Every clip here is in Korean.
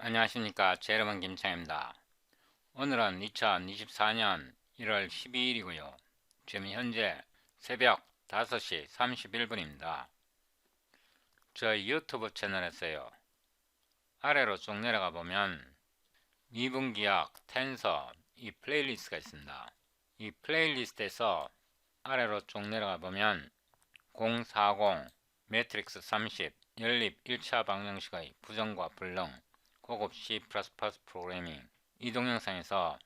안녕하십니까. 제 이름은 김창입니다. 오늘은 2024년 1월 12일이고요. 지금 현재 새벽 5시 31분입니다. 저희 유튜브 채널에서요. 아래로 쭉 내려가 보면 미분기약, 텐서 이 플레이리스트가 있습니다. 이 플레이리스트에서 아래로 쭉 내려가 보면 040, 매트릭스 30, 연립 1차 방정식의 부정과 불능, 고급 C++ 프로그래밍 이 동영상에서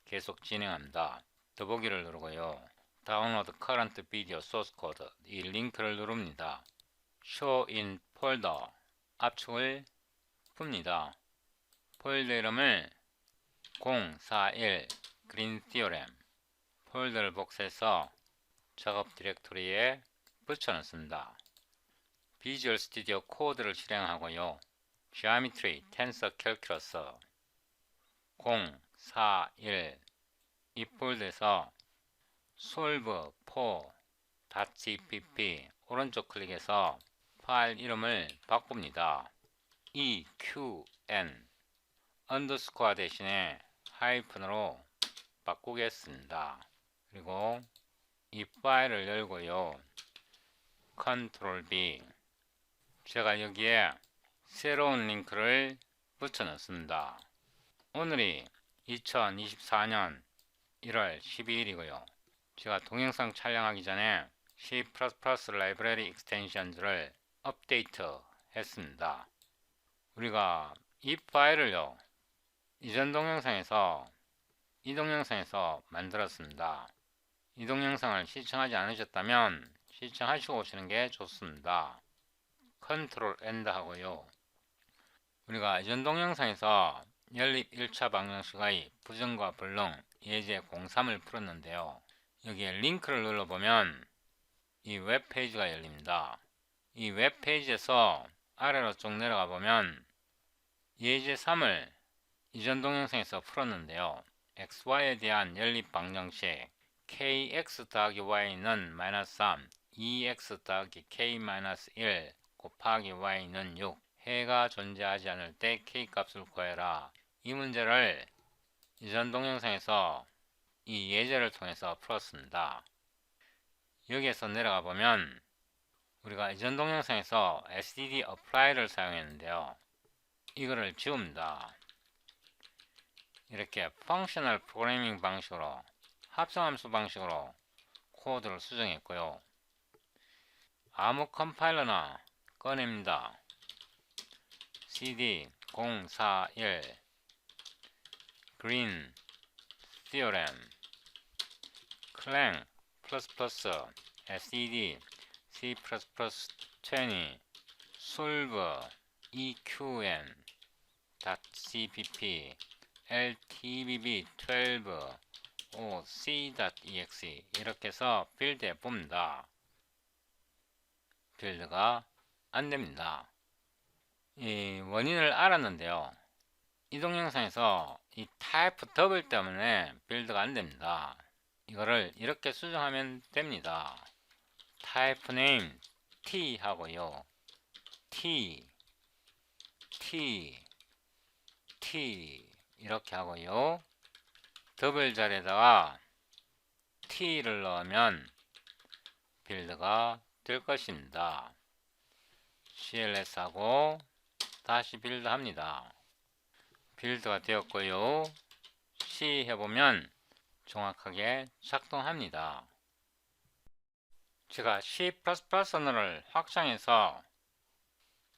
계속 진행합니다. 더보기를 누르고요. 다운로드 커런트 비디오 소스 코드 이 링크를 누릅니다. Show in folder 압축을 풉니다. 폴더 이름을 041 그린 티오렘 폴더를 복사해서 작업 디렉토리에 붙여넣습니다. 비주얼 스튜디오 코드를 실행하고요. Geometry, Tensor Calculus 041 이 폴더에서 solve for .cpp 오른쪽 클릭해서 파일 이름을 바꿉니다. eqn 언더스코어 대신에 하이픈으로 바꾸겠습니다. 그리고 이 파일을 열고요. Ctrl B 제가 여기에 새로운 링크를 붙여 넣습니다. 오늘이 2024년 1월 12일이고요. 제가 동영상 촬영하기 전에 C++ 라이브러리 익스텐션들을 업데이트 했습니다. 우리가 이 파일을요, 이전 동영상에서 이 동영상에서 만들었습니다. 이 동영상을 시청하지 않으셨다면 시청하시고 오시는 게 좋습니다. 컨트롤 엔드 하고요. 우리가 이전 동영상에서 연립 1차 방정식의 부정과 불능 예제 03을 풀었는데요. 여기에 링크를 눌러보면 이 웹페이지가 열립니다. 이 웹페이지에서 아래로 쭉 내려가 보면 예제 3을 이전 동영상에서 풀었는데요. xy에 대한 연립 방정식 kx 더하기 y는 마이너스 3, 2x 더하기 k-1 곱하기 y는 6 해가 존재하지 않을 때 k 값을 구해라. 이 문제를 이전 동영상에서 이 예제를 통해서 풀었습니다. 여기에서 내려가 보면 우리가 이전 동영상에서 std apply를 사용했는데요. 이거를 지웁니다. 이렇게 펑셔널 프로그래밍 방식으로 합성함수 방식으로 코드를 수정했고요. 아무 컴파일러나 꺼냅니다. cd 041 green theorem clang std c++ 20 solve eqn .cpp ltbb 12 c.exe 이렇게 해서 빌드해 봅니다. 빌드가 안됩니다. 이 원인을 알았는데요. 이 동영상에서 이 타입 더블 때문에 빌드가 안됩니다. 이거를 이렇게 수정하면 됩니다. 타입 네임 t 하고요. t 이렇게 하고요. 더블 자리에다가 t를 넣으면 빌드가 될 것입니다. cls 하고 다시 빌드 합니다. 빌드가 되었고요. C 해보면 정확하게 작동합니다. 제가 C++ 언어를 확장해서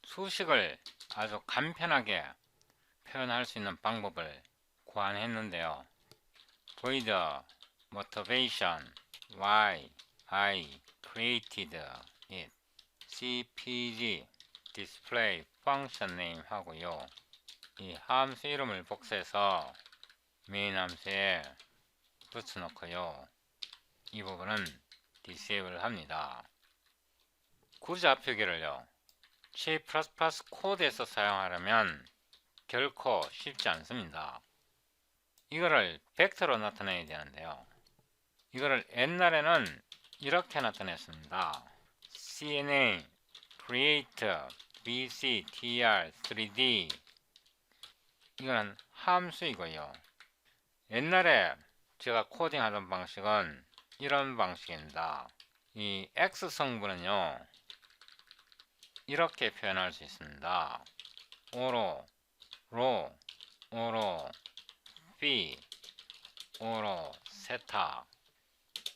수식을 아주 간편하게 표현할 수 있는 방법을 고안했는데요. void motivation why I created it cpg display function name 하고요. 이 함수 이름을 복사해서 메인 함수에 붙여놓고요. 이 부분은 disable 합니다. 구자 표기를요. C++ 코드에서 사용하려면 결코 쉽지 않습니다. 이거를 벡터로 나타내야 되는데요. 이거를 옛날에는 이렇게 나타냈습니다. cna create bctr 3d 이거는 함수이고요. 옛날에 제가 코딩하던 방식은 이런 방식입니다. 이 x 성분은요 이렇게 표현할 수 있습니다. 오로, 로, 오로, phi, 오로, 세타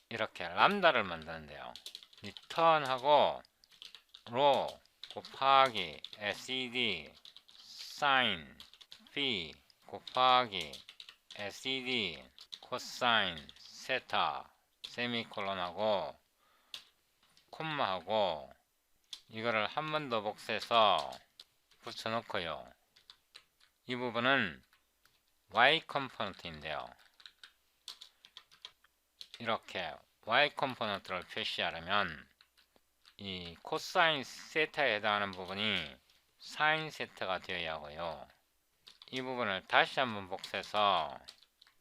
이렇게 람다를 만드는데요. return하고 로 곱하기 sed sin phi 곱하기 sed 코사인 세타 세미콜론하고 콤마하고 이거를 한 번 더 복사해서 붙여놓고요. 이 부분은 y 컴포넌트인데요. 이렇게 y 컴포넌트를 표시하려면 이 코사인 세타에 해당하는 부분이 사인 세타가 되어야 하고요. 이 부분을 다시 한번 복사해서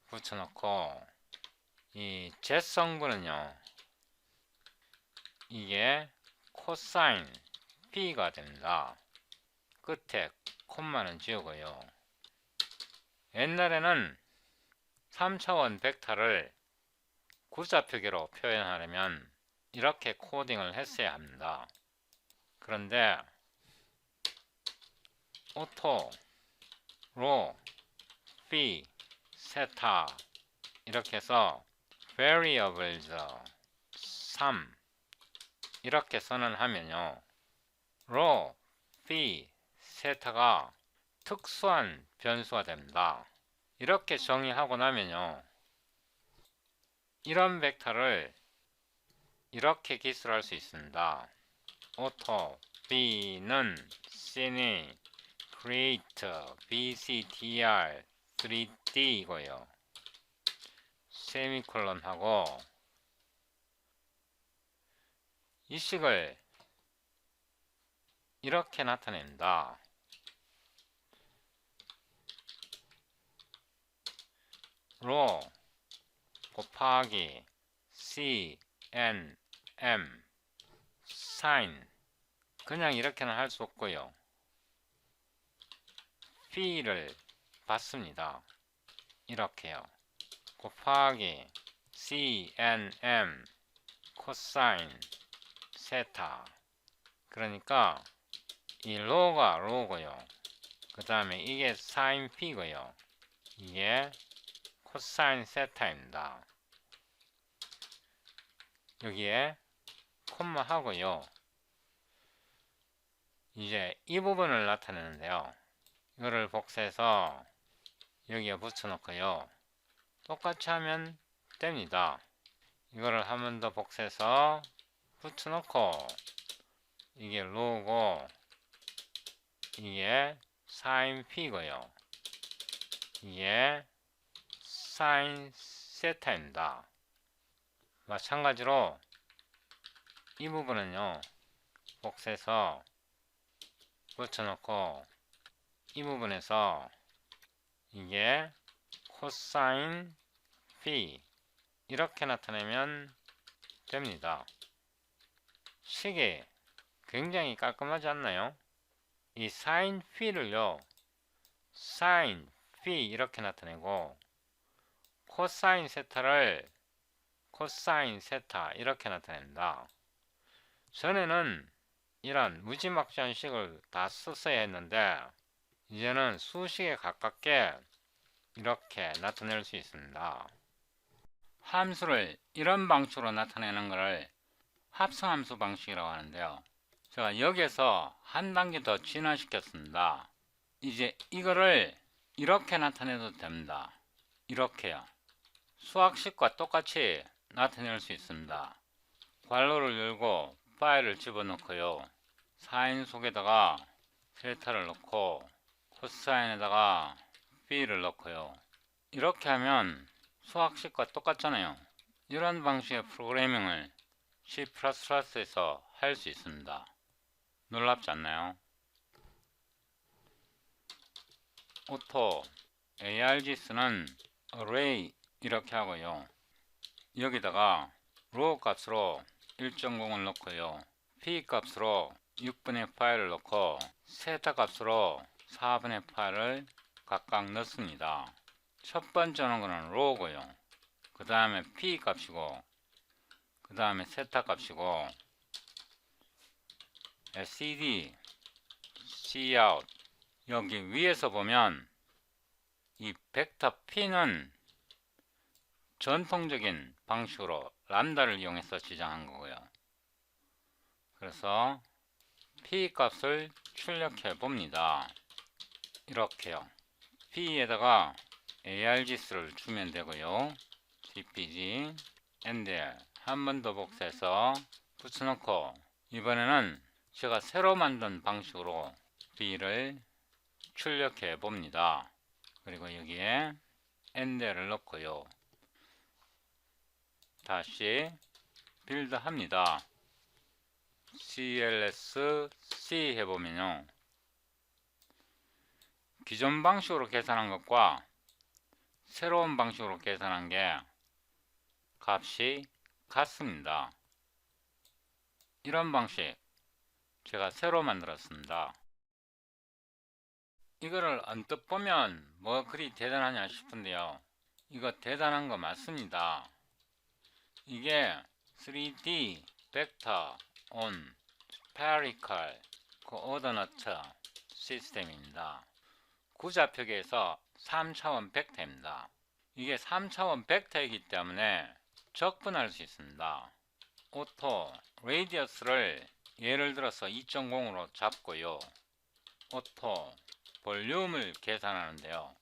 붙여놓고 이 z 성분은요 이게 코사인 p가 됩니다. 끝에 콤마는 지우고요. 옛날에는 3차원 벡터를 구자표기로 표현하려면 이렇게 코딩을 했어야 합니다. 그런데 오토, 로, phi, 세타 이렇게 해서 variables 3 이렇게 선언하면요 로, phi, 세타가 특수한 변수가 됩니다. 이렇게 정의하고 나면요 이런 벡터를 이렇게 기술할 수 있습니다. auto b는 cine create bctr 3d 이고요. 세미콜론 하고 이 식을 이렇게 나타냅니다. 로 곱하기 c n m sin 그냥 이렇게는 할 수 없고요. phi를 받습니다. 이렇게요. 곱하기 c n m 코사인 세타 그러니까 이 로가 로고요. 그 다음에 이게 사인 p고요. 이게 코사인 세타입니다. 여기에 콤마 하고요. 이제 이 부분을 나타내는데요. 이거를 복사해서 여기에 붙여놓고요. 똑같이 하면 됩니다. 이거를 한 번 더 복사해서 붙여놓고 이게 로고 이게 사인 p고요. 이게 사인 세타입니다. 마찬가지로 이 부분은요 복사해서 붙여놓고 이 부분에서 이게 코사인 phi 이렇게 나타내면 됩니다. 식이 굉장히 깔끔하지 않나요? 이 사인 phi를요 사인 phi 이렇게 나타내고 코사인 세타를 코사인 세타 이렇게 나타낸다. 전에는 이런 무지막지한 식을 다 썼어야 했는데 이제는 수식에 가깝게 이렇게 나타낼 수 있습니다. 함수를 이런 방식으로 나타내는 것을 합성함수 방식이라고 하는데요. 제가 여기에서 한 단계 더 진화시켰습니다. 이제 이거를 이렇게 나타내도 됩니다. 이렇게요. 수학식과 똑같이 나타낼 수 있습니다. 괄호를 열고 파일을 집어넣고요. 사인 속에다가 세타를 넣고 코사인에다가 p를 넣고요. 이렇게 하면 수학식과 똑같잖아요. 이런 방식의 프로그래밍을 C++에서 할 수 있습니다. 놀랍지 않나요? 오토 args는 array 이렇게 하고요. 여기다가 row 값으로 1.0을 넣고요. p 값으로 6분의 파이를 넣고 세타 값으로 4분의 파이를 각각 넣습니다. 첫 번째 는 거는 로고요. 그 다음에 P 값이고, 그 다음에 세타 값이고, CD, Cout. 여기 위에서 보면 이 벡터 P는 전통적인 방식으로 람다를 이용해서 지정한 거고요. 그래서 P 값을 출력해 봅니다. 이렇게요. P에다가 ARGS를 주면 되고요. CPG, NDL 한 번 더 복사해서 붙여놓고, 이번에는 제가 새로 만든 방식으로 B를 출력해 봅니다. 그리고 여기에 NDL을 넣고요. 다시 빌드 합니다. CLS C 해보면요, 기존 방식으로 계산한 것과 새로운 방식으로 계산한 게 값이 같습니다. 이런 방식 제가 새로 만들었습니다. 이거를 언뜻 보면 뭐 그리 대단하냐 싶은데요, 이거 대단한 거 맞습니다. 이게 3D 벡터 on spherical coordinate 시스템입니다. 구좌표계에서 3차원 벡터입니다. 이게 3차원 벡터이기 때문에 적분할 수 있습니다. 오토 레디어스를 예를 들어서 2.0으로 잡고요. 오토 볼륨을 계산하는데요,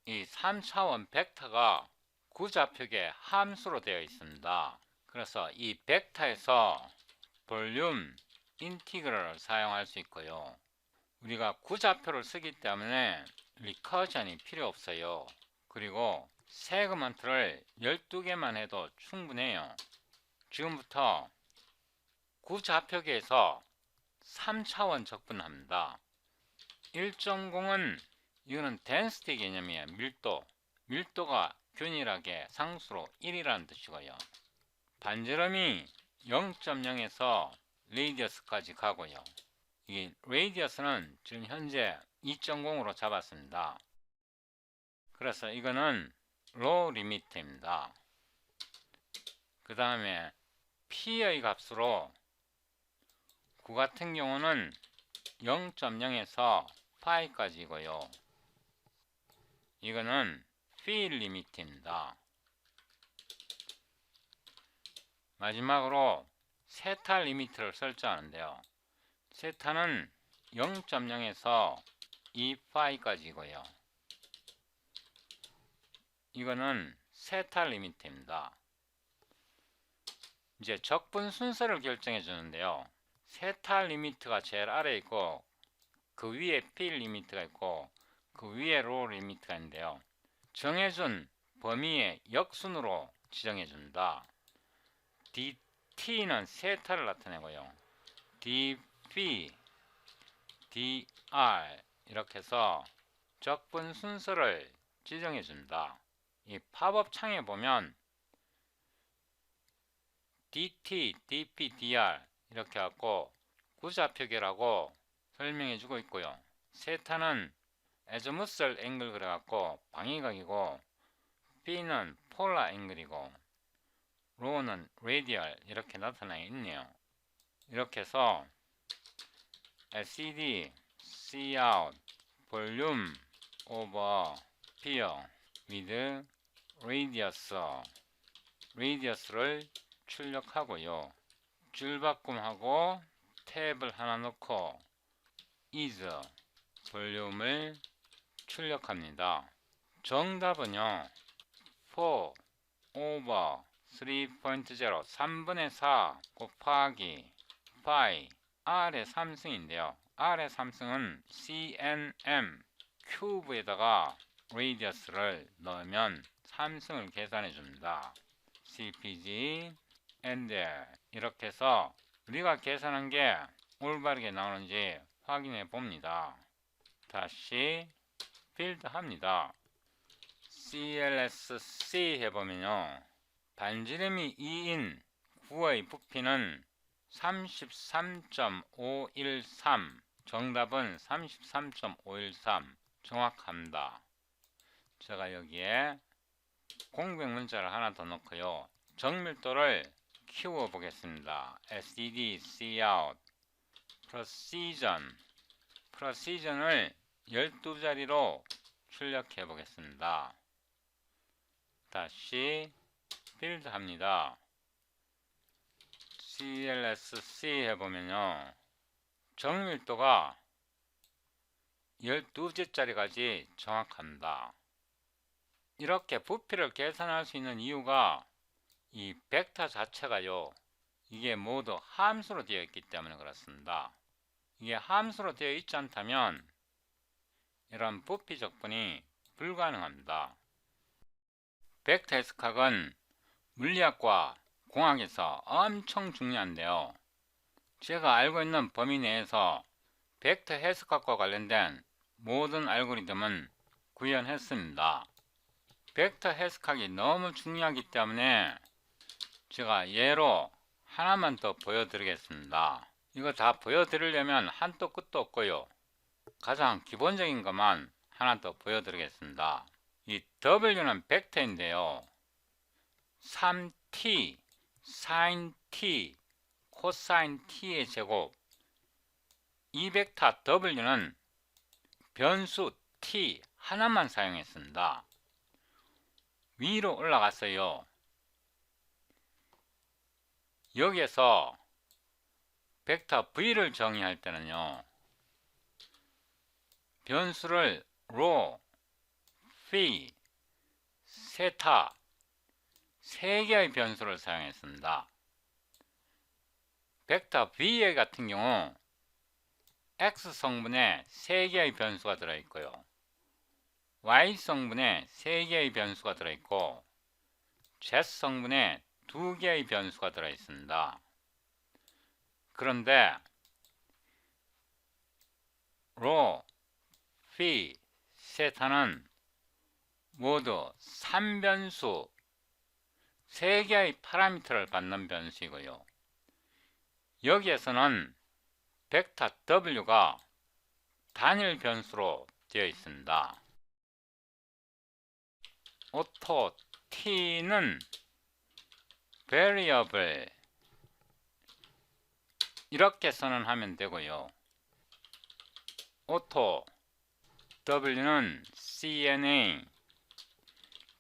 이 3차원 벡터가 구좌표계 함수로 되어 있습니다. 그래서 이 벡터에서 볼륨 인티그럴을 사용할 수 있고요. 우리가 구좌표를 쓰기 때문에 리커전이 필요 없어요. 그리고 세그먼트를 12개만 해도 충분해요. 지금부터 구좌표계에서 3차원 적분합니다. 1.0은 이거는 덴시티 개념이에요. 밀도가 균일하게 상수로 1이라는 뜻이고요. 반지름이 0.0에서 레디어스까지 가고요. 이 레디어스는 지금 현재 2.0으로 잡았습니다. 그래서 이거는 로 리미트입니다. 그 다음에 P의 값으로 구 같은 경우는 0.0에서 파이까지고요. 이거는 필 리미트입니다. 마지막으로 세타 리미트를 설정하는데요, 세타는 0.0에서 2파이까지고요. 이거는 세타 리미트입니다. 이제 적분 순서를 결정해 주는데요, 세타 리미트가 제일 아래에 있고 그 위에 필 리미트가 있고 그 위에 로 리미트가 있는데요, 정해준 범위의 역순으로 지정해 줍니다. DT는 세타를 나타내고요, DP, DR 이렇게 해서 적분 순서를 지정해 줍니다. 이 팝업 창에 보면 DT, DP, DR 이렇게 갖고 구좌표계라고 설명해 주고 있고요. 세타는 에즈무스 앵글 그래갖고 방위각이고, P는 폴라 앵글이고, 로는 레디얼 이렇게 나타나 있네요. 이렇게 해서 CD, Cout, 볼륨 오버 피어 with radius를 출력하고요. 줄바꿈하고 탭을 하나 넣고 is 볼륨을 출력합니다. 정답은요, 4 over 3.0 3분의 4 곱하기 파이 R의 3승인데요, R의 3승은 CNM 큐브에다가 레디어스를 넣으면 3승을 계산해 줍니다. CPG NDL 이렇게 해서 우리가 계산한 게 올바르게 나오는지 확인해 봅니다. 다시 필드 합니다. CLSC 해보면요, 반지름이 2인 구의 부피는 33.513, 정답은 33.513. 정확합니다. 제가 여기에 공백 문자를 하나 더 넣고요. 정밀도를 키워 보겠습니다. std cout precision을 12자리로 출력해 보겠습니다. 다시 빌드 합니다. clsc 해보면요, 정밀도가 12개짜리까지 정확합니다. 이렇게 부피를 계산할 수 있는 이유가 이 벡터 자체가요, 이게 모두 함수로 되어 있기 때문에 그렇습니다. 이게 함수로 되어 있지 않다면 이런 부피 적분이 불가능합니다. 벡터 해석학은 물리학과 공학에서 엄청 중요한데요, 제가 알고 있는 범위 내에서 벡터 해석학과 관련된 모든 알고리즘은 구현했습니다. 벡터 해석학이 너무 중요하기 때문에 제가 예로 하나만 더 보여드리겠습니다. 이거 다 보여드리려면 한도 끝도 없고요, 가장 기본적인 것만 하나 더 보여드리겠습니다. 이 W는 벡터인데요, 3t, sin t, 코사인 t의 제곱, 이 벡터 W는 변수 t 하나만 사용했습니다. 위로 올라갔어요. 여기에서 벡터 v를 정의할 때는요, 변수를 rho, phi, 세타 3개의 변수를 사용했습니다. 벡터 v 같은 경우 x 성분에 3개의 변수가 들어있고요, y 성분에 3개의 변수가 들어있고 z 성분에 2개의 변수가 들어있습니다. 그런데 rho, phi, 세타는 모두 3변수 3개의 파라미터를 받는 변수이고요, 여기에서는 벡터 w가 단일 변수로 되어 있습니다. 오토 t는 variable 이렇게 선언하면 되고요, 오토 w는 cna,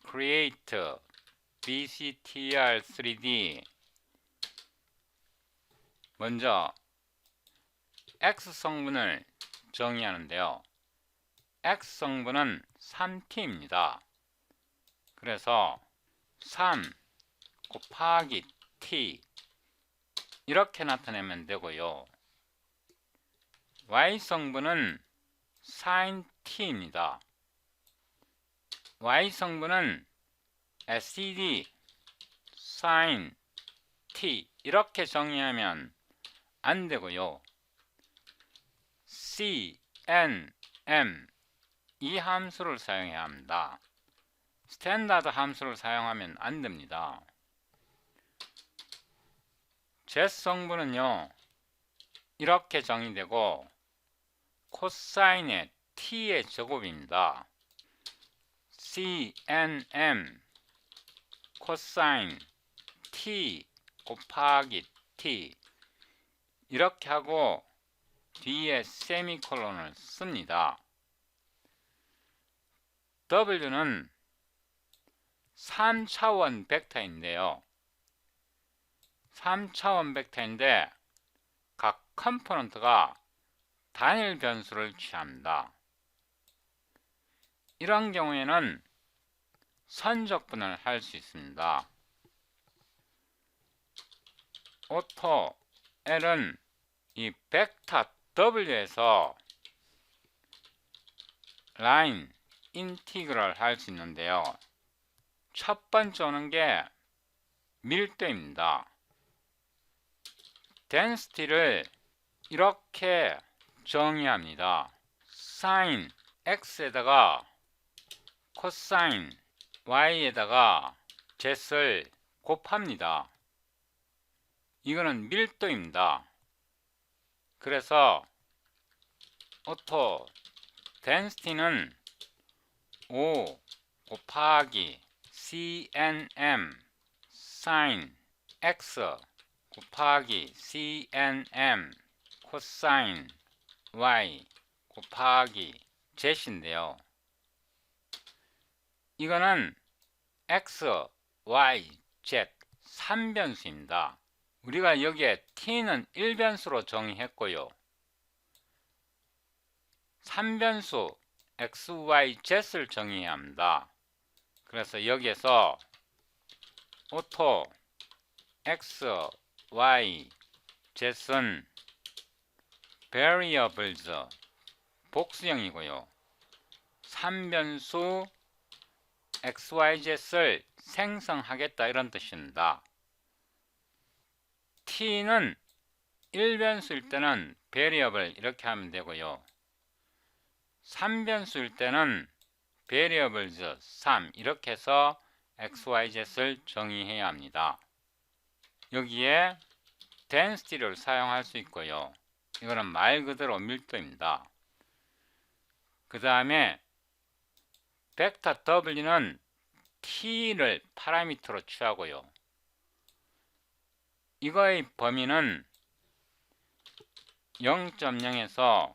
create, bctr3d. 먼저 x 성분을 정의하는데요, x 성분은 3t입니다. 그래서 3 곱하기 t 이렇게 나타내면 되고요, y 성분은 sin t입니다. y 성분은 std sin t 이렇게 정의하면 안 되고요, c, n, m 이 함수를 사용해야 합니다. 스탠다드 함수를 사용하면 안 됩니다. z 성분은요, 이렇게 정의되고 코사인의 t의 제곱입니다. c, n, m 코사인 t 곱하기 t 이렇게 하고 뒤에 세미콜론을 씁니다. w는 3차원 벡터인데요, 3차원 벡터인데 각 컴포넌트가 단일 변수를 취합니다. 이런 경우에는 선적분을 할 수 있습니다. 오토 L은 이 벡터 W에서 라인 인티그럴 할 수 있는데요, 첫 번째 오는 게 밀도입니다. density를 이렇게 정의합니다. sin x에다가 코사인 y에다가 z를 곱합니다. 이거는 밀도입니다. 그래서 오토 density는 O 곱하기 cnm sin x 곱하기 cnm 코사인 y 곱하기 z인데요. 이거는 x, y, z 3변수입니다. 우리가 여기에 t는 1변수로 정의했고요. 3변수 x, y, z를 정의해야 합니다. 그래서 여기에서 오토 x, y, z는 variables 복수형이고요. 3변수 x, y, z를 생성하겠다 이런 뜻입니다. t는 1변수일 때는 variable 이렇게 하면 되고요. 3변수일 때는 variables 3 이렇게 해서 x, y, z를 정의해야 합니다. 여기에 density를 사용할 수 있고요. 이거는 말 그대로 밀도입니다. 그 다음에 벡터 w는 t를 파라미터로 취하고요. 이거의 범위는 0.0에서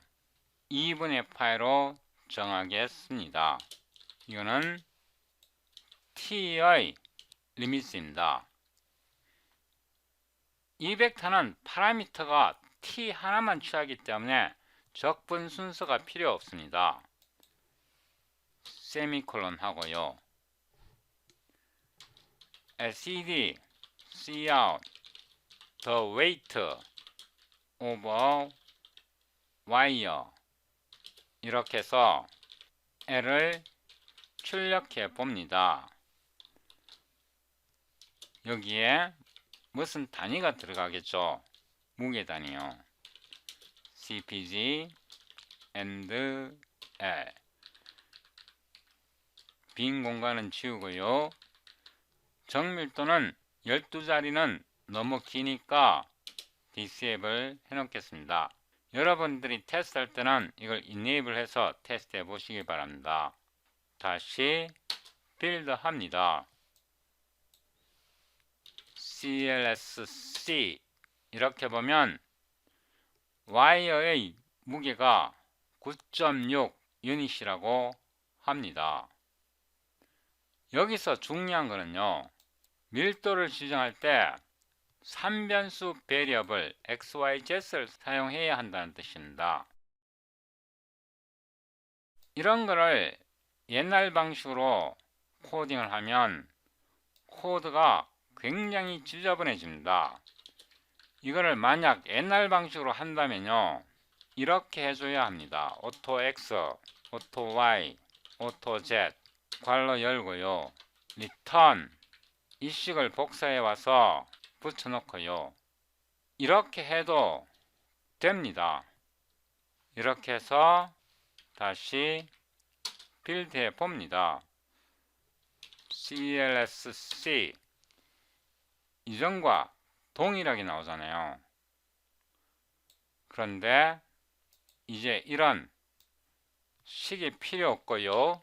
2분의 파이로 정하겠습니다. 이거는 t의 리미트입니다. 이 벡터는 파라미터가 t 하나만 취하기 때문에 적분 순서가 필요 없습니다. 세미콜론 하고요. cd cout the weight of a wire 이렇게 해서 L을 출력해 봅니다. 여기에 무슨 단위가 들어가겠죠? 무게 단위요. CPG and L. 빈 공간은 지우고요. 정밀도는 12자리는 너무 기니까 disable 해놓겠습니다. 여러분들이 테스트할 때는 이걸 enable 해서 테스트해 보시기 바랍니다. 다시 빌드 합니다. CLSC 이렇게 보면 와이어의 무게가 9.6 유닛이라고 합니다. 여기서 중요한 거는요. 밀도를 지정할 때 3변수 베리어블 XYZ를 사용해야 한다는 뜻입니다. 이런 거를 옛날 방식으로 코딩을 하면 코드가 굉장히 지저분해집니다. 이거를 만약 옛날 방식으로 한다면요. 이렇게 해줘야 합니다. 오토 X, 오토 Y, 오토 Z 괄호 열고요. 리턴 이 식을 복사해 와서 붙여놓고요. 이렇게 해도 됩니다. 이렇게 해서 다시 빌드해 봅니다. CLSC 이전과 동일하게 나오잖아요. 그런데 이제 이런 식이 필요 없고요.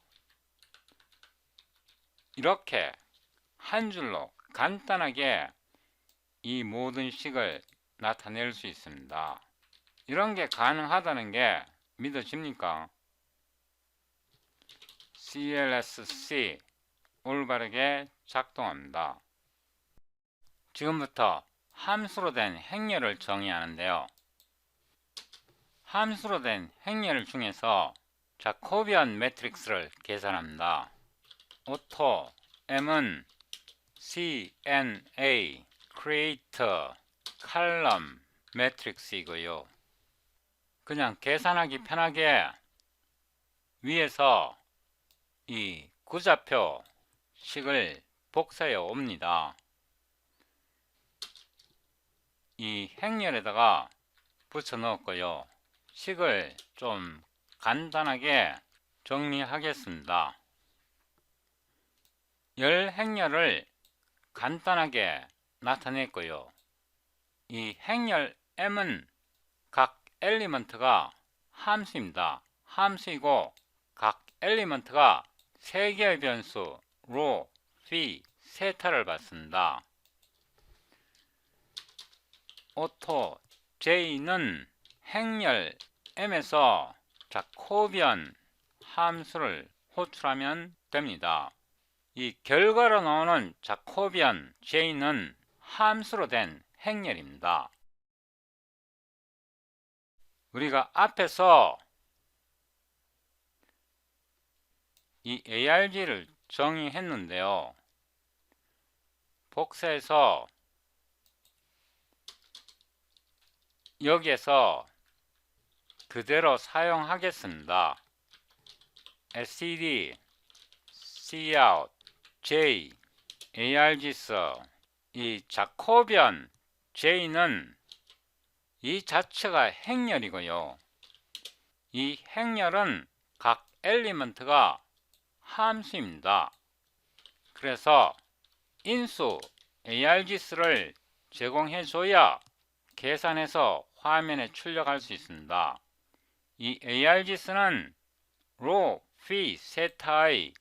이렇게 한 줄로 간단하게 이 모든 식을 나타낼 수 있습니다. 이런 게 가능하다는 게 믿어집니까? CLSC 올바르게 작동합니다. 지금부터 함수로 된 행렬을 정의하는데요. 함수로 된 행렬 중에서 자코비안 매트릭스를 계산합니다. 오토 M은 CNA create column 매트릭스이고요. 그냥 계산하기 편하게 위에서 이 구좌표 식을 복사해 옵니다. 이 행렬에다가 붙여 넣었고요. 식을 좀 간단하게 정리하겠습니다. 열 행렬을 간단하게 나타냈고요. 이 행렬 M은 각 엘리먼트가 함수입니다. 함수이고 각 엘리먼트가 3개의 변수 로, 피, 세타를 받습니다. 오토 J는 행렬 M에서 자코비안 함수를 호출하면 됩니다. 이 결과로 나오는 자코비안 J는 함수로 된 행렬입니다. 우리가 앞에서 이 ARG를 정의했는데요. 복사해서 여기에서 그대로 사용하겠습니다. std cout j args 이 자코비안 j는 이 자체가 행렬이고요. 이 행렬은 각 엘리먼트가 함수입니다. 그래서 인수 args를 제공해줘야 계산해서 화면에 출력할 수 있습니다. 이 args는 로, 피, 세타의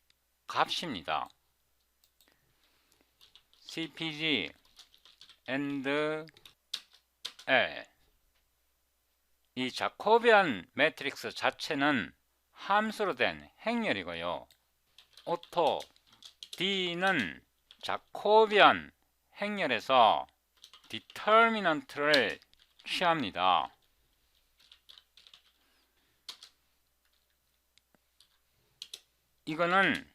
값입니다. cpg and l 이 자코비안 매트릭스 자체는 함수로 된 행렬이고요. 오토 D는 자코비안 행렬에서 디터미넌트를 취합니다. 이거는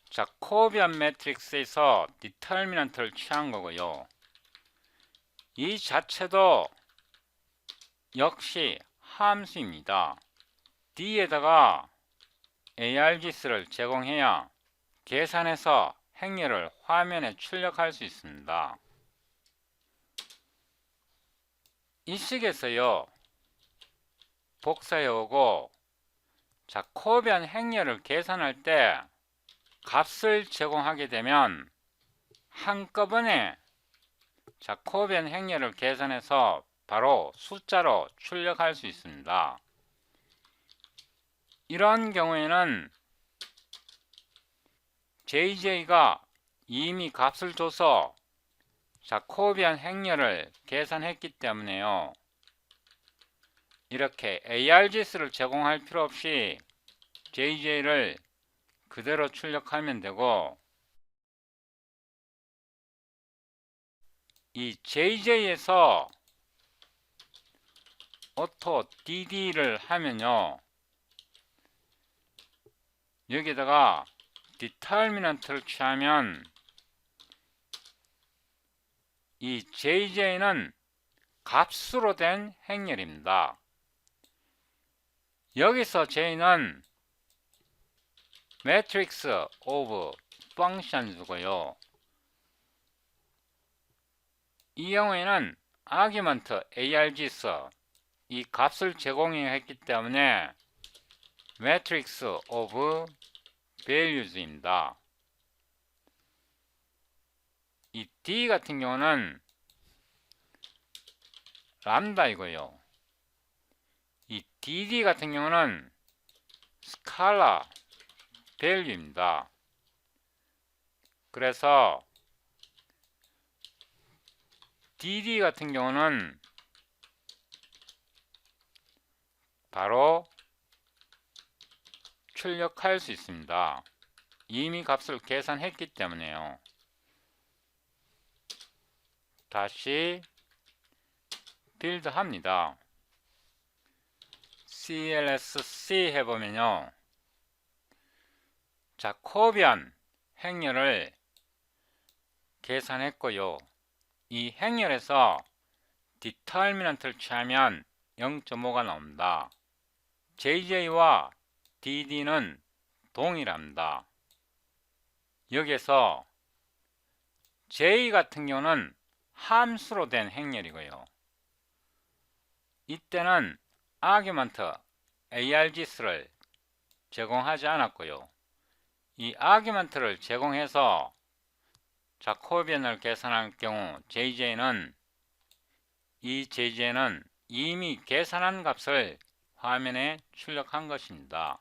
자코비안 매트릭스에서 디터미넌트를 취한 거고요. 이 자체도 역시 함수입니다. D에다가 args를 제공해야 계산해서 행렬을 화면에 출력할 수 있습니다. 이 식에서요, 복사해 오고 자코비안 행렬을 계산할 때 값을 제공하게 되면 한꺼번에 자코비안 행렬을 계산해서 바로 숫자로 출력할 수 있습니다. 이런 경우에는 JJ가 이미 값을 줘서 자코비안 행렬을 계산했기 때문에요. 이렇게 args를 제공할 필요 없이 JJ를 그대로 출력하면 되고, 이 JJ에서 오토 DD를 하면요, 여기다가 디터미넌트를 취하면 이 JJ는 값으로 된 행렬입니다. 여기서 J는 matrix of functions고요. 이 경우에는 argument args 이 값을 제공했기 때문에 matrix of values입니다. 이 D 같은 경우는 람다이고요. 이 DD 같은 경우는 스칼라 value입니다. 그래서 DD 같은 경우는 바로 출력할 수 있습니다. 이미 값을 계산했기 때문에요. 다시 빌드 합니다. CLSC 해보면요, 자코비안 행렬을 계산했고요. 이 행렬에서 디터미넌트를 취하면 0.5가 나옵니다. JJ와 DD는 동일합니다. 여기에서 J 같은 경우는 함수로 된 행렬이고요. 이때는 argument args를 제공하지 않았고요. 이 argument를 제공해서 자코비안을 계산할 경우 JJ는 이미 계산한 값을 화면에 출력한 것입니다.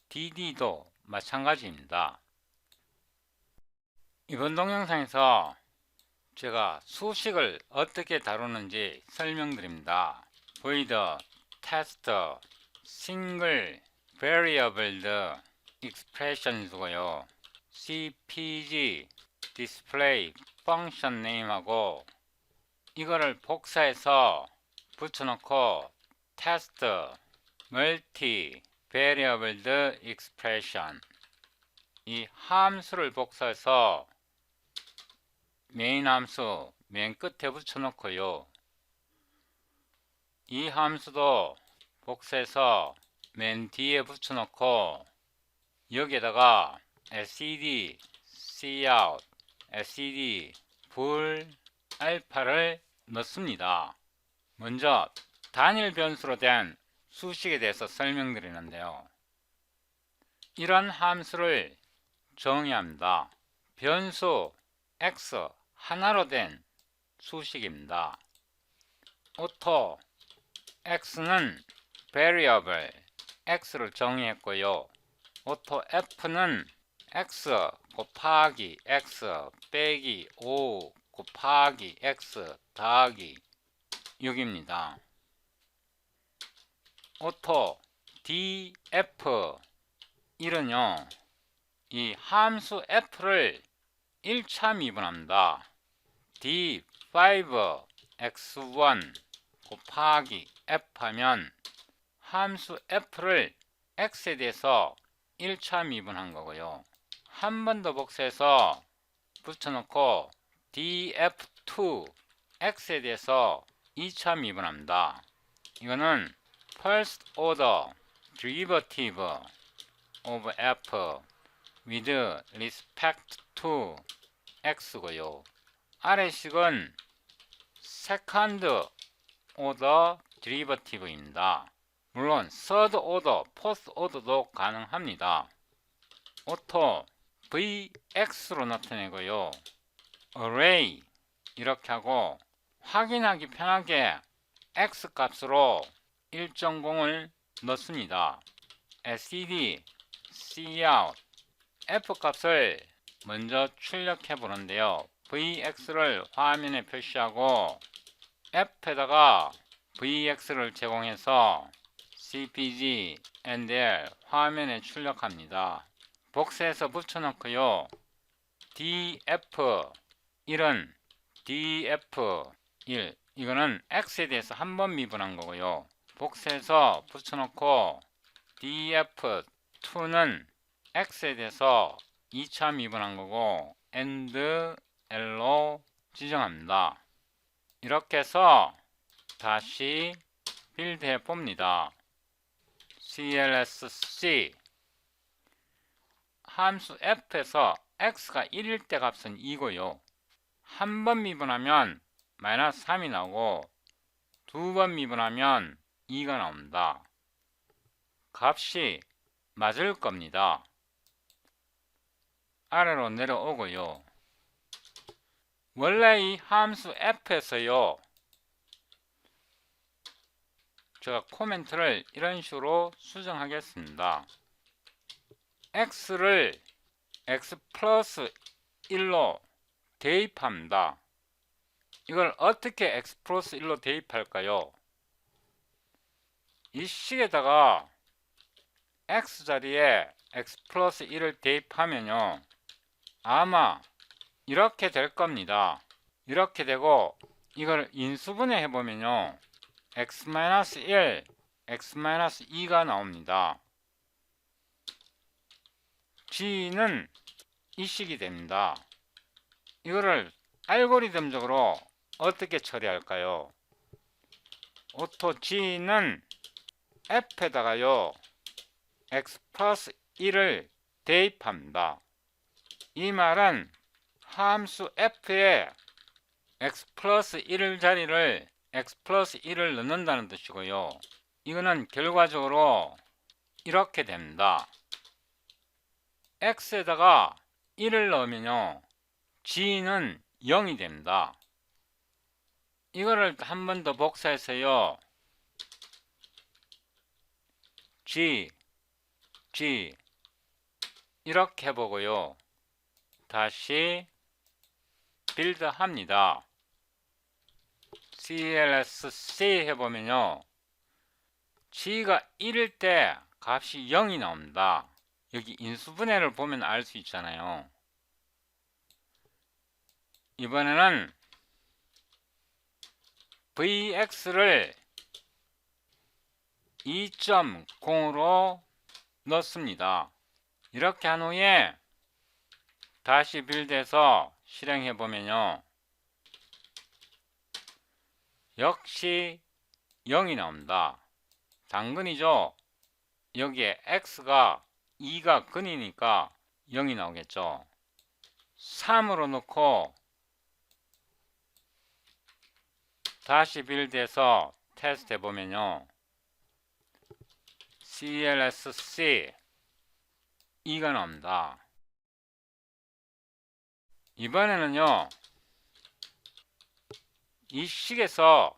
dd도 마찬가지입니다. 이번 동영상에서 제가 수식을 어떻게 다루는지 설명드립니다. void, test, single variable expressions고요. cpg, display, function name하고 이거를 복사해서 붙여놓고 test, multi, variable expression 이 함수를 복사해서 메인 함수 맨 끝에 붙여놓고요. 이 함수도 복사해서 맨 뒤에 붙여놓고 여기에다가 std, cout, std, 불 알파를 넣습니다. 먼저 단일 변수로 된 수식에 대해서 설명드리는데요. 이런 함수를 정의합니다. 변수 x 하나로 된 수식입니다. auto x는 variable x를 정의했고요. auto f는 x 곱하기 x 빼기 5 곱하기 x 더하기 6입니다. auto df 1은요 이 함수 f를 1차 미분합니다. d5x1 곱하기 f 하면 함수 f를 x에 대해서 1차 미분한 거고요. 한 번 더 복사해서 붙여놓고 df2 x에 대해서 2차 미분합니다. 이거는 first order derivative of f with respect to x고요. 아래식은 second order derivative입니다. 물론 third order, fourth order도 가능합니다. auto vx로 나타내고요. array 이렇게 하고 확인하기 편하게 x 값으로 일정 공을 넣습니다. std, cout, f 값을 먼저 출력해 보는데요. vx를 화면에 표시하고 f에다가 vx를 제공해서 cpg, ndl 화면에 출력합니다. 복사해서 붙여놓고요. df1은 df1 이거는 x에 대해서 한 번 미분한 거고요. 복사해서 붙여놓고 df2는 x에 대해서 2차 미분한 거고 and l로 지정합니다. 이렇게 해서 다시 빌드해 봅니다. clsc 함수 f에서 x가 1일 때 값은 2고요. 한 번 미분하면 마이너스 3이 나오고 두 번 미분하면 2가 나옵니다. 값이 맞을 겁니다. 아래로 내려오고요. 원래 이 함수 f에서요. 제가 코멘트를 이런 식으로 수정하겠습니다. x를 x 플러스 1로 대입합니다. 이걸 어떻게 x 플러스 1로 대입할까요? 이 식에다가 x 자리에 x 플러스 1을 대입하면요. 아마 이렇게 될 겁니다. 이렇게 되고 이걸 인수분해 해보면요. x-1, x-2가 나옵니다. g는 이 식이 됩니다. 이거를 알고리즘적으로 어떻게 처리할까요? auto g는 f에다가요. x 플러스 1을 대입합니다. 이 말은 함수 f에 x 플러스 1 자리를 x 플러스 1을 넣는다는 뜻이고요. 이거는 결과적으로 이렇게 됩니다. x에다가 1을 넣으면요. g는 0이 됩니다. 이거를 한 번 더 복사해서요. G, G 이렇게 해보고요. 다시 빌드 합니다. CLSC 해보면요. G가 1일 때 값이 0이 나옵니다. 여기 인수분해를 보면 알 수 있잖아요. 이번에는 Vx를 2.0으로 넣습니다. 이렇게 한 후에 다시 빌드해서 실행해 보면요. 역시 0이 나옵니다. 당근이죠. 여기에 x가 2가 근이니까 0이 나오겠죠. 3으로 넣고 다시 빌드해서 테스트 해보면요. CLSC 2가 나옵니다. 이번에는요. 이 식에서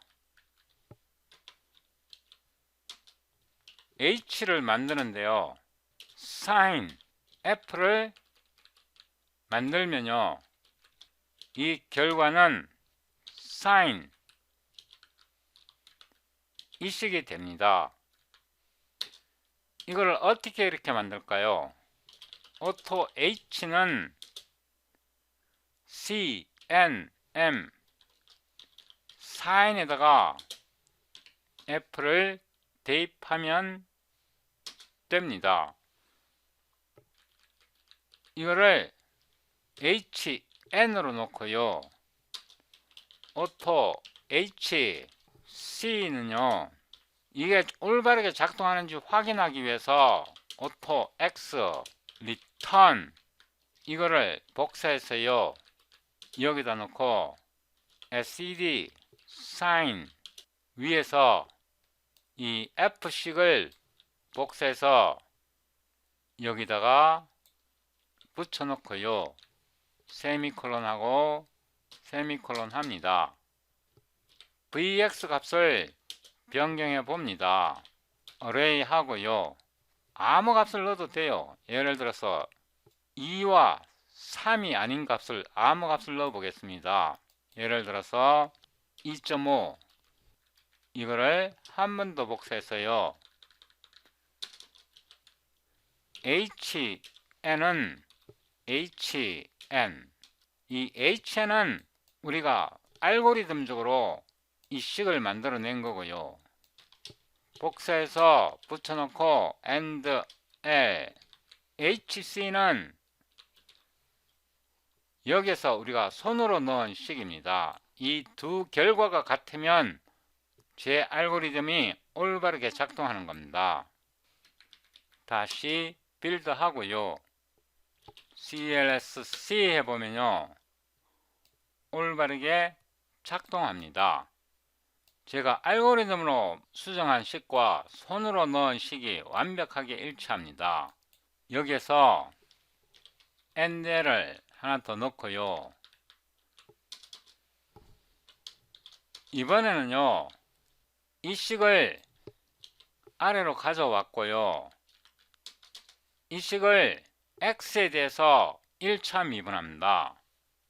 H를 만드는데요. sin F를 만들면요. 이 결과는 sin 이 식이 됩니다. 이걸 어떻게 이렇게 만들까요? 오토 H는 C, N, M sin에다가 F를 대입하면 됩니다. 이거를 HN으로 놓고요. 오토 HC는요. 이게 올바르게 작동하는지 확인하기 위해서 오토 X return 이거를 복사해서요. 여기다 놓고 SED sign 위에서 이 F식을 복사해서 여기다가 붙여 놓고요. 세미콜론하고 세미콜론 합니다. Vx 값을 변경해 봅니다. array 하고요. 아무 값을 넣어도 돼요. 예를 들어서 2와 3이 아닌 값을 아무 값을 넣어 보겠습니다. 예를 들어서 2.5 이거를 한 번 더 복사해서요. HN은 HN 이 HN은 우리가 알고리즘적으로 이 식을 만들어낸 거고요. 복사해서 붙여놓고 AND L HC는 여기서 우리가 손으로 넣은 식입니다. 이 두 결과가 같으면 제 알고리즘이 올바르게 작동하는 겁니다. 다시 빌드 하고요. CLSC 해보면요. 올바르게 작동합니다. 제가 알고리즘으로 수정한 식과 손으로 넣은 식이 완벽하게 일치합니다. 여기에서 AND를 하나 더 넣고요. 이번에는요. 이 식을 아래로 가져왔고요. 이 식을 x에 대해서 1차 미분합니다.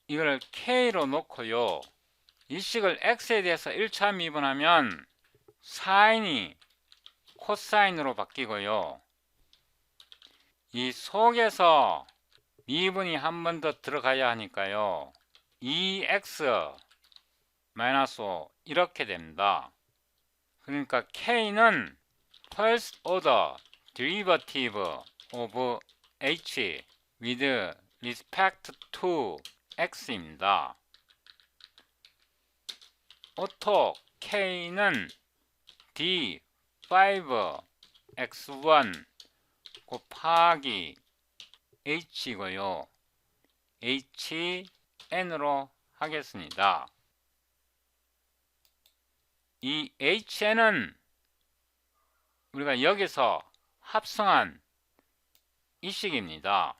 이걸 k로 놓고요. 이 식을 x에 대해서 1차 미분하면 사인이 코사인으로 바뀌고요. 이 속에서 미분이 한 번 더 들어가야 하니까요. 2x-5 이렇게 됩니다. 그러니까 k는 first order derivative of h with respect to x입니다. 오토 k는 d5x1 곱하기 h이고요. hn으로 하겠습니다. 이 hn은 우리가 여기서 합성한 이 식입니다.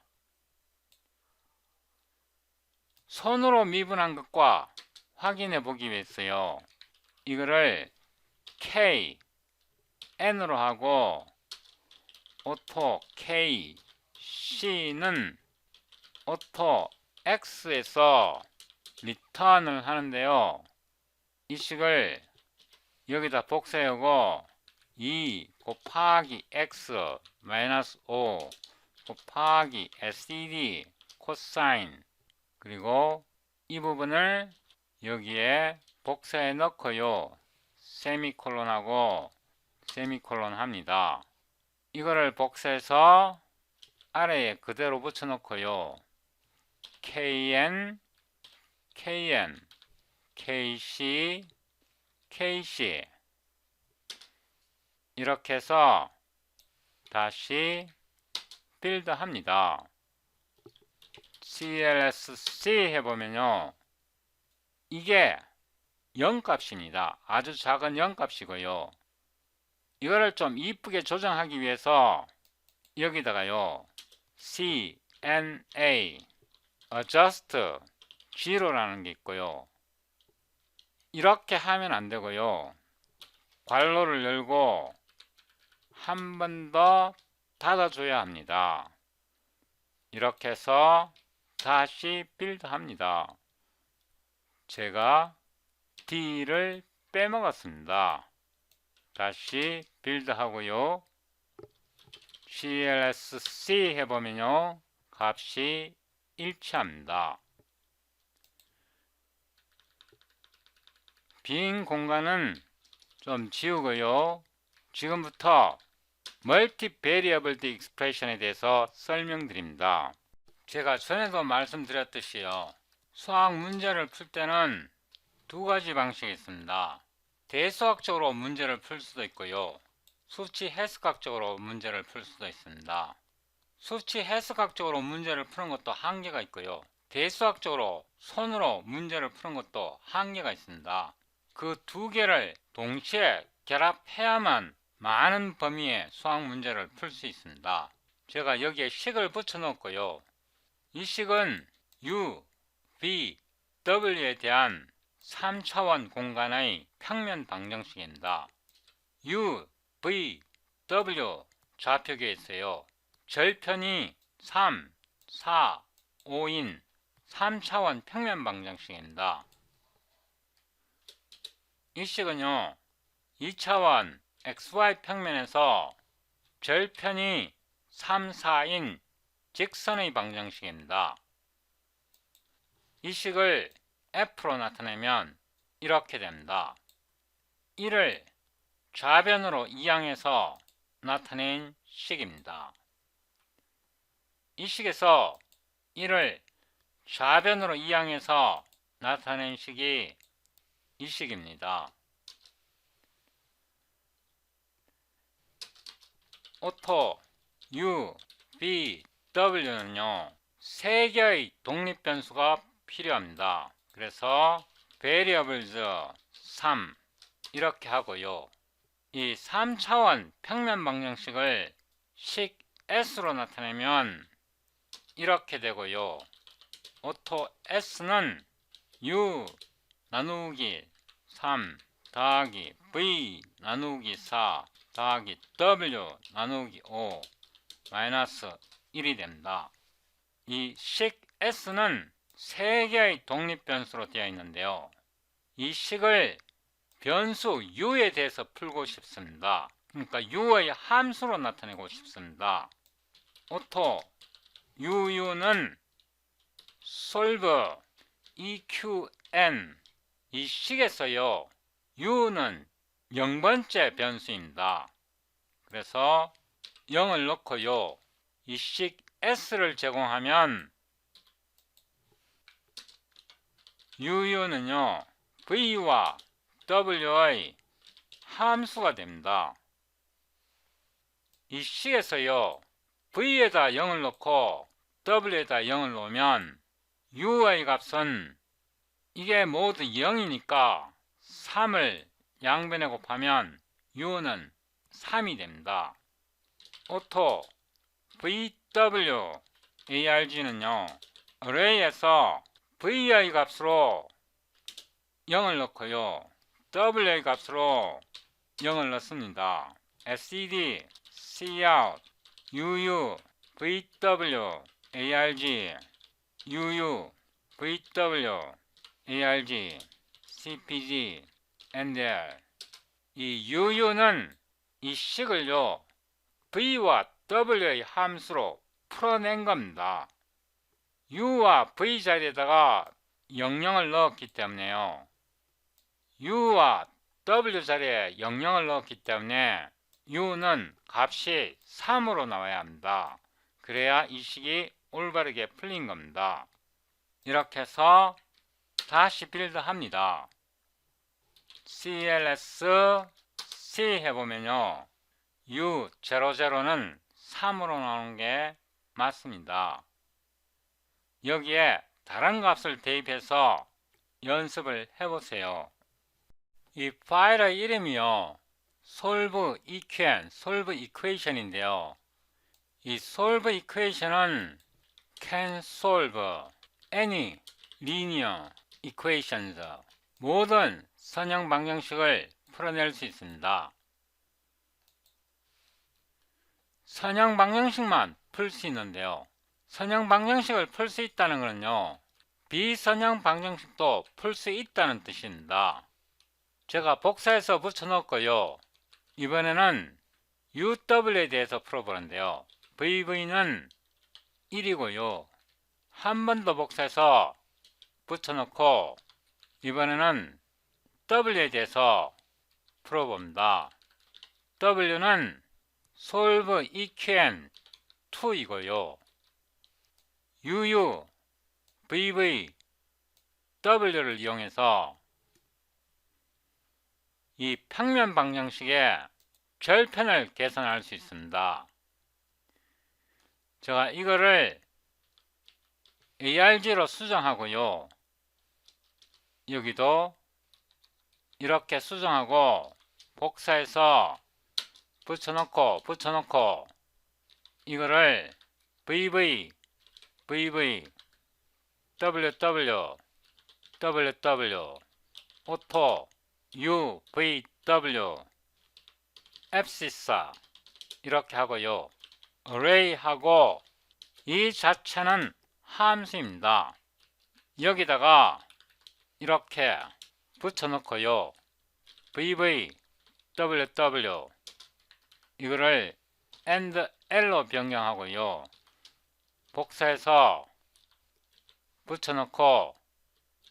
손으로 미분한 것과 확인해 보기 위해서요. 이거를 k n으로 하고 auto k c는 auto x에서 리턴을 하는데요. 이 식을 여기다 복사하고 2 곱하기 x 마이너스 5 곱하기 std 코사인, 그리고 이 부분을 여기에 복사해 넣고요. 세미콜론하고 세미콜론 합니다. 이거를 복사해서 아래에 그대로 붙여 놓고요. kn, kn, kc, kc 이렇게 해서 다시 빌드 합니다. clsc 해보면요, 이게 0값입니다. 아주 작은 0값이고요. 이거를 좀 이쁘게 조정하기 위해서 여기다가요 cna adjust 0라는 게 있고요. 이렇게 하면 안 되고요. 괄호를 열고 한 번 더 닫아줘야 합니다. 이렇게 해서 다시 빌드 합니다. 제가 D를 빼먹었습니다. 다시 빌드 하고요. clsc 해보면요, 값이 일치합니다. 빈 공간은 좀 지우고요. 지금부터 멀티베리어블 익스프레션에 대해서 설명드립니다. 제가 전에도 말씀드렸듯이요, 수학 문제를 풀 때는 두 가지 방식이 있습니다. 대수학적으로 문제를 풀 수도 있고요, 수치 해석학적으로 문제를 풀 수도 있습니다. 수치 해석학적으로 문제를 푸는 것도 한계가 있고요, 대수학적으로 손으로 문제를 푸는 것도 한계가 있습니다. 그 두 개를 동시에 결합해야만 많은 범위의 수학 문제를 풀 수 있습니다. 제가 여기에 식을 붙여 놓고요. 이 식은 u, v, w에 대한 3차원 공간의 평면 방정식입니다. u, v, w 좌표계에 있어요. 절편이 3, 4, 5인 3차원 평면 방정식입니다. 이 식은요, 2차원 xy 평면에서 절편이 3, 4인 직선의 방정식입니다. 이 식을 f로 나타내면 이렇게 됩니다. 이를 좌변으로 이항해서 나타낸 식입니다. 이 식에서 이를 좌변으로 이항해서 나타낸 식이 이 식입니다. 오토 u, v, w는요, 3개의 독립변수가 필요합니다. 그래서 variables 3 이렇게 하고요. 이 3차원 평면 방정식을 식 s로 나타내면 이렇게 되고요. 오토 s는 u 나누기 3 더하기 v 나누기 4 더하기 w 나누기 5 마이너스 1이 됩니다. 이 식 s는 3개의 독립변수로 되어 있는데요, 이 식을 변수 u에 대해서 풀고 싶습니다. 그러니까 u의 함수로 나타내고 싶습니다. 오토 u는 solve eqn, 이 식에서요 u는 0번째 변수입니다. 그래서 0을 넣고요, 이 식 s를 제공하면 u는요 v와 w의 함수가 됩니다. 이 식에서요 v에다 0을 넣고 w에다 0을 넣으면 u의 값은 이게 모두 0이니까 3을 양변에 곱하면 u는 3이 됩니다. 오토 vw arg는요 array에서 v의 값으로 0을 넣고요, w의 값으로 0을 넣습니다. std cout UU, VW, ARG, UU, VW, ARG, CPG, NDL. 이 UU는 이 식을요 V와 W의 함수로 풀어낸 겁니다. U와 V 자리에다가 00을 넣었기 때문에요. U와 W 자리에 00을 넣었기 때문에 U는 값이 3으로 나와야 합니다. 그래야 이 식이 올바르게 풀린 겁니다. 이렇게 해서 다시 빌드합니다. CLS C 해보면요 U00는 3으로 나오는 게 맞습니다. 여기에 다른 값을 대입해서 연습을 해보세요. 이 파일의 이름이요 solve equen, solve equation인데요. 이 solve equation은 can solve any linear equations, 모든 선형 방정식을 풀어낼 수 있습니다. 선형 방정식만 풀 수 있는데요. 선형 방정식을 풀 수 있다는 것은요 비선형 방정식도 풀 수 있다는 뜻입니다. 제가 복사해서 붙여놓고요 이번에는 UW에 대해서 풀어보는데요. VV는 1이고요 한 번 더 복사해서 붙여놓고 이번에는 W에 대해서 풀어봅니다. W는 solve equen 2이고요 UU, VV, W를 이용해서 이 평면 방정식의 결편을 계산할 수 있습니다. 제가 이거를 ARG로 수정하고요 여기도 이렇게 수정하고 복사해서 붙여놓고 이거를 VV, WW, 오토, UVW, 앱시사 이렇게 하고요 array하고 이 자체는 함수입니다. 여기다가 이렇게 붙여놓고요 VV, WW 이거를 and L로 변경하고요 복사해서 붙여놓고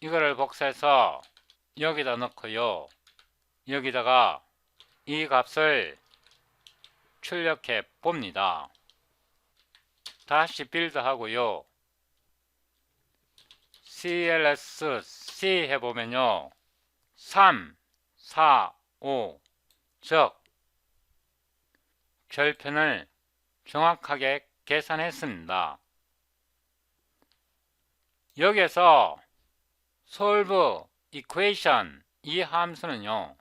이거를 복사해서 여기다 넣고요 여기다가 이 값을 출력해 봅니다. 다시 빌드 하고요 CLS C 해보면요 3, 4, 5 즉 결편을 정확하게 계산했습니다. 여기에서 solve equation 이 함수는요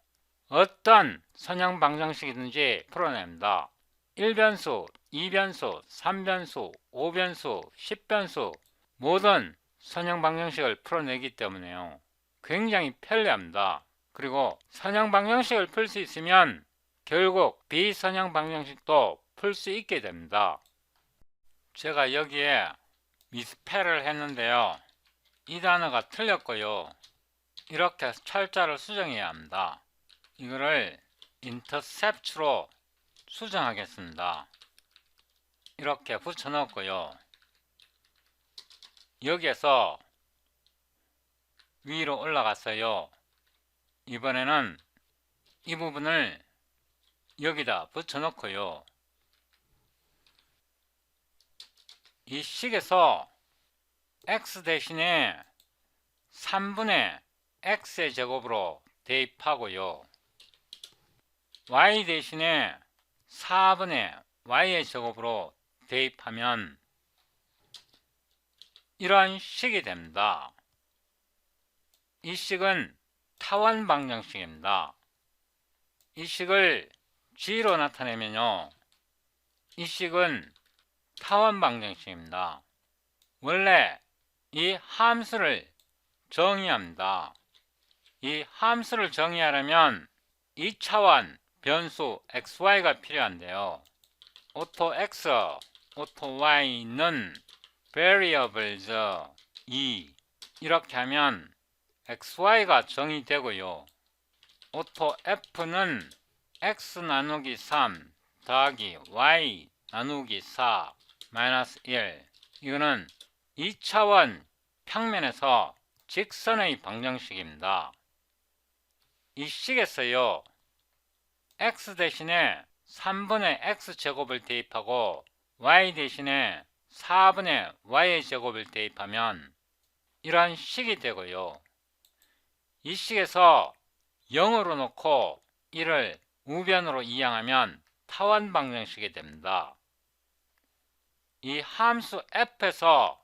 어떤 선형 방정식이든지 풀어냅니다. 1변수, 2변수, 3변수, 5변수, 10변수 모든 선형 방정식을 풀어내기 때문에요 굉장히 편리합니다. 그리고 선형 방정식을 풀 수 있으면 결국 비선형 방정식도 풀 수 있게 됩니다. 제가 여기에 미스펠을 했는데요 이 단어가 틀렸고요 이렇게 철자를 수정해야 합니다. 이거를 intercept로 수정하겠습니다. 이렇게 붙여 넣었고요 여기에서 위로 올라갔어요. 이번에는 이 부분을 여기다 붙여 넣고요 이 식에서 x 대신에 3분의 x의 제곱으로 대입하고요 y 대신에 4분의 y의 제곱으로 대입하면 이런 식이 됩니다. 이 식은 타원 방정식입니다. 이 식을 G로 나타내면요 이 식은 타원 방정식입니다. 원래 이 함수를 정의합니다. 이 함수를 정의하려면 2차원 변수 xy가 필요한데요 auto x, auto y는 variables 2 이렇게 하면 xy가 정의되고요. auto f는 x 나누기 3 더하기 y 나누기 4 마이너스 1 이거는 2차원 평면에서 직선의 방정식입니다. 이 식에서요 x 대신에 3분의 x제곱을 대입하고 y 대신에 4분의 y의 제곱을 대입하면 이러한 식이 되고요. 이 식에서 0으로 놓고 이를 우변으로 이항하면 타원 방정식이 됩니다. 이 함수 f에서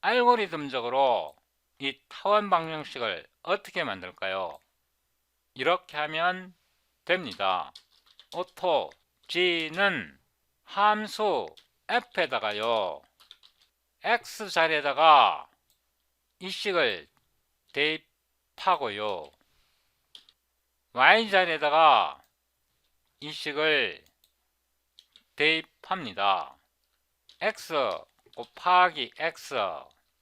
알고리즘적으로 이 타원 방정식을 어떻게 만들까요? 이렇게 하면 됩니다. auto g는 함수 f에다가요 x 자리에다가 이 식을 대입하고요 y 자리에다가 이 식을 대입합니다. x 곱하기 x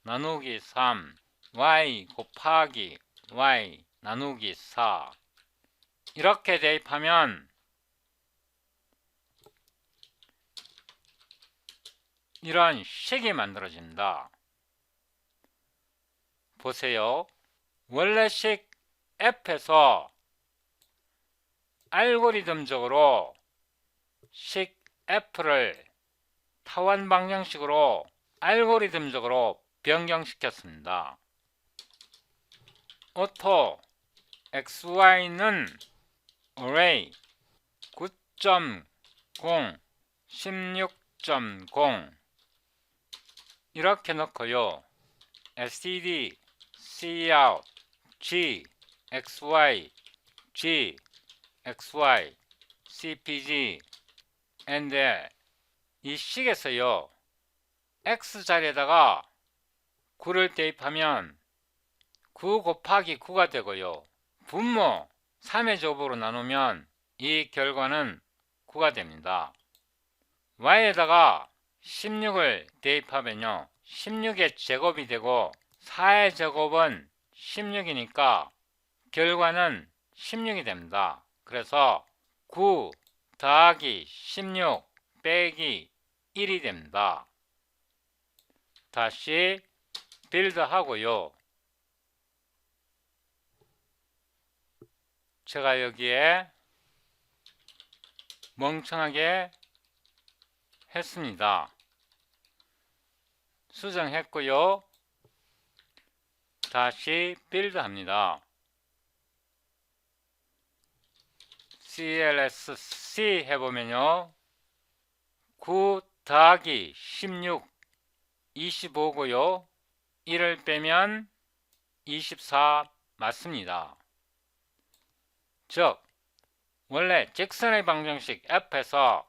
나누기 3 y 곱하기 y 나누기 4 이렇게 대입하면 이런 식이 만들어집니다. 보세요. 원래식 f에서 알고리즘적으로 식 f를 타원 방정식으로 알고리즘적으로 변경시켰습니다. auto xy는 array 9.0 16.0 이렇게 넣고요. std cout g xy g xy cpg and 이 식에서요 x 자리에다가 9를 대입하면 9 곱하기 9가 되고요 분모 3의 제곱으로 나누면 이 결과는 9가 됩니다. y에다가 16을 대입하면요 16의 제곱이 되고 4의 제곱은 16이니까 결과는 16이 됩니다. 그래서 9 더하기 16 빼기 1이 됩니다. 다시 빌드 하고요. 제가 여기에 멍청하게 했습니다. 수정했고요. 다시 빌드 합니다. clsc 해보면요 9 더하기 16 25고요 1을 빼면 24 맞습니다. 즉 원래 직선의 방정식 f에서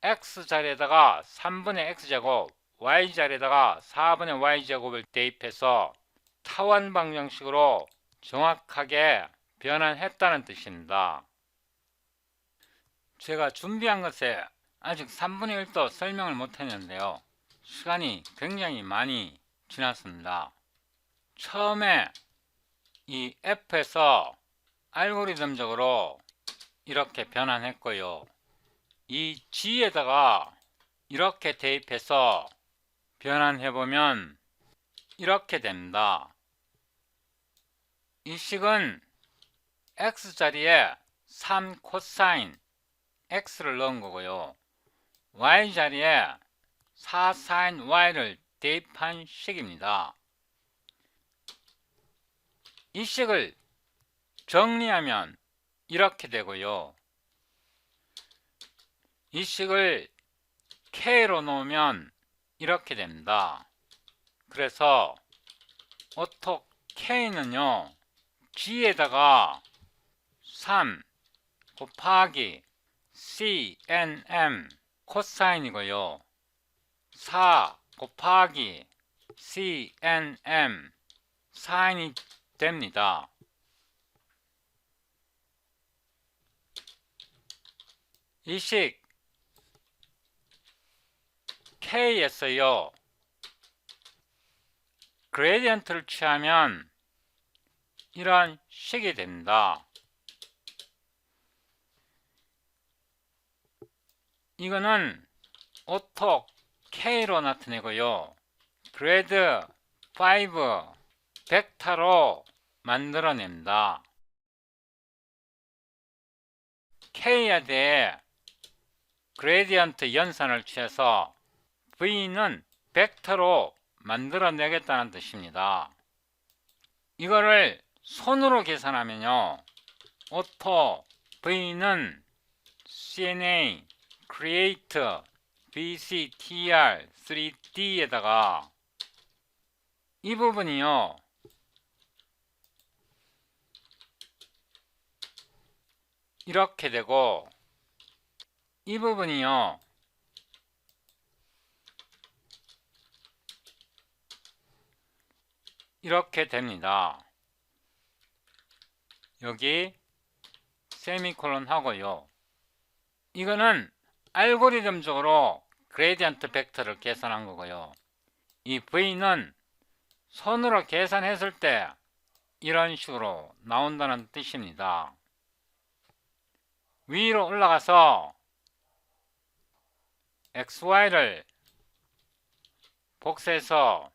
x 자리에다가 3분의 x제곱 y 자리에다가 4분의 y제곱을 대입해서 타원 방정식으로 정확하게 변환했다는 뜻입니다. 제가 준비한 것에 아직 3분의 1도 설명을 못했는데요. 시간이 굉장히 많이 지났습니다. 처음에 이 f에서 알고리즘적으로 이렇게 변환했고요. 이 g에다가 이렇게 대입해서 변환해보면 이렇게 됩니다. 이 식은 x자리에 3 코사인 x를 넣은 거고요. y자리에 4 사인 y를 대입한 식입니다. 이 식을 정리하면 이렇게 되고요. 이 식을 k로 놓으면 이렇게 됩니다. 그래서 auto k는요 g에다가 3 곱하기 cnm 코사인이고요 4 곱하기 cnm 사인이 됩니다. 이 식 K에서요 그레디언트를 취하면 이런 식이 됩니다. 이거는 오토 K로 나타내고요. 그레드 5 벡터로 만들어낸다. K에 대해 그레디언트 연산을 취해서 V는 벡터로 만들어내겠다는 뜻입니다. 이거를 손으로 계산하면요. 오토 V는 CNA create VCTR 3D에다가 이 부분이요. 이렇게 되고 이 부분이요. 이렇게 됩니다. 여기 세미콜론 하고요. 이거는 알고리즘적으로 그레디언트 벡터를 계산한 거고요. 이 V는 손으로 계산했을 때 이런 식으로 나온다는 뜻입니다. 위로 올라가서 XY를 복사해서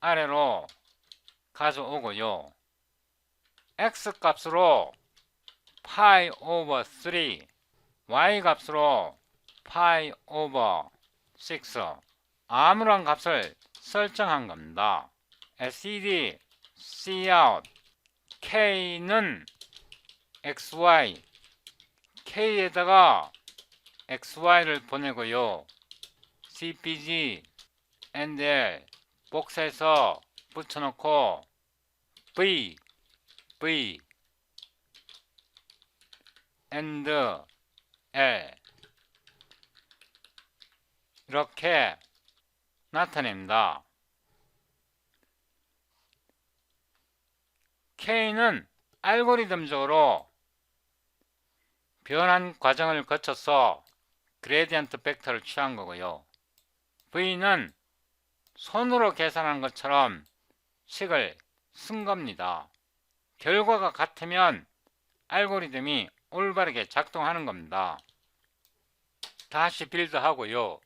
아래로 가져오고요. X 값으로 파이 오버 3, Y 값으로 파이 오버 6 아무런 값을 설정한 겁니다. SED Cout K는 XY K에다가 XY를 보내고요. CPG NL 복사해서 붙여놓고 V and L 이렇게 나타냅니다. K는 알고리즘적으로 변환 과정을 거쳐서 그레디언트 벡터를 취한 거고요. V는 손으로 계산한 것처럼 식을 쓴 겁니다. 결과가 같으면 알고리즘이 올바르게 작동하는 겁니다. 다시 빌드하고요.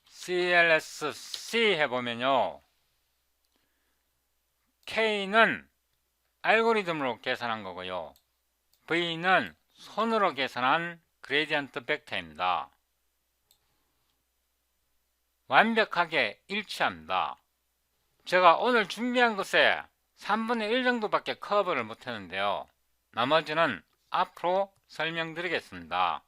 CLSC 해보면요. K는 알고리즘으로 계산한 거고요. V는 손으로 계산한 그레디언트 벡터입니다. 완벽하게 일치합니다. 제가 오늘 준비한 것에 3분의 1 정도밖에 커버를 못했는데요. 나머지는 앞으로 설명드리겠습니다.